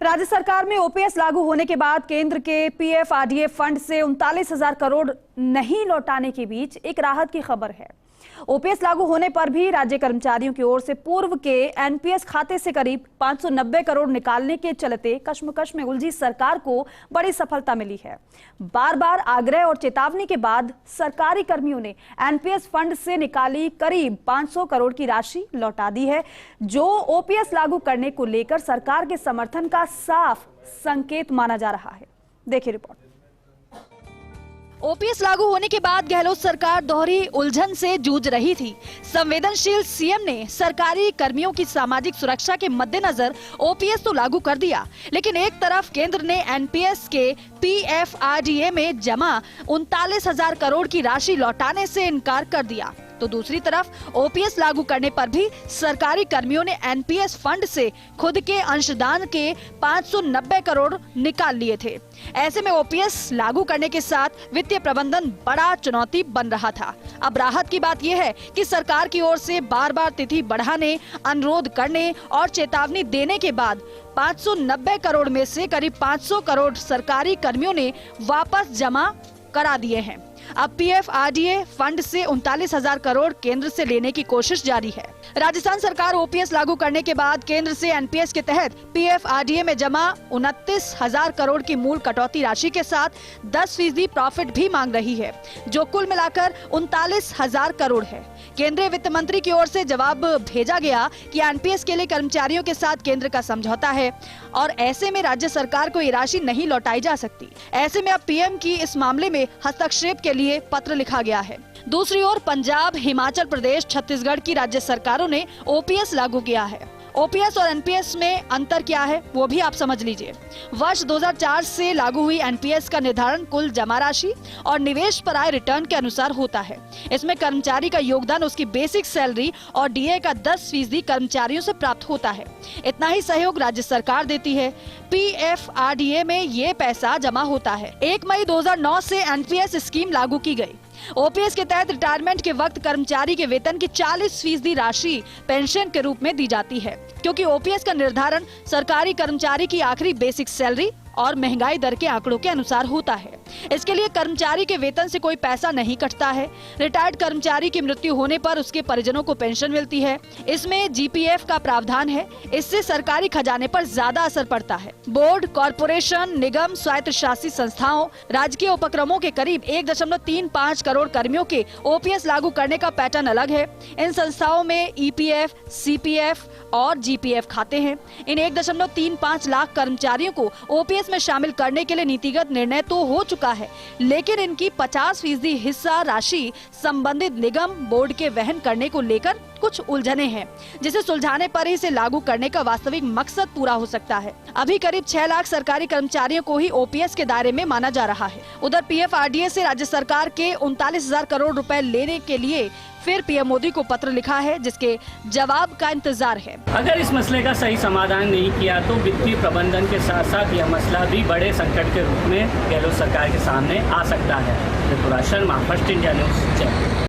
राज्य सरकार में ओपीएस लागू होने के बाद केंद्र के पीएफआरडीए फंड से 39,000 करोड़ नहीं लौटाने के बीच एक राहत की खबर है। ओपीएस लागू होने पर भी राज्य कर्मचारियों की ओर से पूर्व के एनपीएस खाते से करीब 590 करोड़ निकालने के चलते कश्मकश में उलझी सरकार को बड़ी सफलता मिली है। बार बार आग्रह और चेतावनी के बाद सरकारी कर्मियों ने एनपीएस फंड से निकाली करीब 500 करोड़ की राशि लौटा दी है, जो ओपीएस लागू करने को लेकर सरकार के समर्थन का साफ संकेत माना जा रहा है। देखिए रिपोर्ट। ओपीएस लागू होने के बाद गहलोत सरकार दोहरी उलझन से जूझ रही थी। संवेदनशील सीएम ने सरकारी कर्मियों की सामाजिक सुरक्षा के मद्देनजर ओपीएस तो लागू कर दिया, लेकिन एक तरफ केंद्र ने एनपीएस के पीएफआरडीए में जमा 39,000 करोड़ की राशि लौटाने से इनकार कर दिया, तो दूसरी तरफ ओपीएस लागू करने पर भी सरकारी कर्मियों ने एनपीएस फंड से खुद के अंशदान के 590 करोड़ निकाल लिए थे। ऐसे में ओपीएस लागू करने के साथ वित्तीय प्रबंधन बड़ा चुनौती बन रहा था। अब राहत की बात यह है कि सरकार की ओर से बार बार तिथि बढ़ाने, अनुरोध करने और चेतावनी देने के बाद 590 करोड़ में से करीब 500 करोड़ सरकारी कर्मियों ने वापस जमा करा दिए हैं। अब पीएफआरडीए फंड से 39,000 करोड़ केंद्र से लेने की कोशिश जारी है। राजस्थान सरकार ओपीएस लागू करने के बाद केंद्र से एनपीएस के तहत पीएफआरडीए में जमा 29,000 करोड़ की मूल कटौती राशि के साथ 10% प्रॉफिट भी मांग रही है, जो कुल मिलाकर 39,000 करोड़ है। केंद्रीय वित्त मंत्री की ओर से जवाब भेजा गया कि एनपीएस के लिए कर्मचारियों के साथ केंद्र का समझौता है और ऐसे में राज्य सरकार को ये राशि नहीं लौटाई जा सकती। ऐसे में अब पीएम की इस मामले में हस्तक्षेप के लिए पत्र लिखा गया है। दूसरी ओर पंजाब, हिमाचल प्रदेश, छत्तीसगढ़ की राज्य सरकारों ने ओपीएस लागू किया है। ओपीएस और एनपीएस में अंतर क्या है वो भी आप समझ लीजिए। वर्ष 2004 से लागू हुई एनपीएस का निर्धारण कुल जमा राशि और निवेश पर आय रिटर्न के अनुसार होता है। इसमें कर्मचारी का योगदान उसकी बेसिक सैलरी और डीए का 10% कर्मचारियों से प्राप्त होता है। इतना ही सहयोग राज्य सरकार देती है। पीएफआरडीए में ये पैसा जमा होता है। 1 मई 2009 से एनपीएस स्कीम लागू की गई। ओपीएस के तहत रिटायरमेंट के वक्त कर्मचारी के वेतन की 40% राशि पेंशन के रूप में दी जाती है, क्योंकि ओपीएस का निर्धारण सरकारी कर्मचारी की आखिरी बेसिक सैलरी और महंगाई दर के आंकड़ों के अनुसार होता है। इसके लिए कर्मचारी के वेतन से कोई पैसा नहीं कटता है। रिटायर्ड कर्मचारी की मृत्यु होने पर उसके परिजनों को पेंशन मिलती है। इसमें जीपीएफ का प्रावधान है। इससे सरकारी खजाने पर ज्यादा असर पड़ता है। बोर्ड, कॉरपोरेशन, निगम, स्वायत्त शासी संस्थाओं, राजकीय उपक्रमों के करीब 1.35 करोड़ कर्मियों के ओपीएस लागू करने का पैटर्न अलग है। इन संस्थाओं में ईपीएफ, सीपीएफ और जीपीएफ खाते हैं। इन 1.35 लाख कर्मचारियों को ओपीएस में शामिल करने के लिए नीतिगत निर्णय तो हो चुका है, लेकिन इनकी 50% हिस्सा राशि संबंधित निगम, बोर्ड के वहन करने को लेकर कुछ उलझने हैं, जिसे सुलझाने पर ही इसे लागू करने का वास्तविक मकसद पूरा हो सकता है। अभी करीब 6 लाख सरकारी कर्मचारियों को ही ओपीएस के दायरे में माना जा रहा है। उधर पीएफआरडीए से राज्य सरकार के 39,000 करोड़ रुपए लेने के लिए फिर पीएम मोदी को पत्र लिखा है, जिसके जवाब का इंतजार है। अगर इस मसले का सही समाधान नहीं किया तो वित्तीय प्रबंधन के साथ साथ यह मसला भी बड़े संकट के रूप में गहलोत सरकार के सामने आ सकता है। Tripura Sharma, first India news.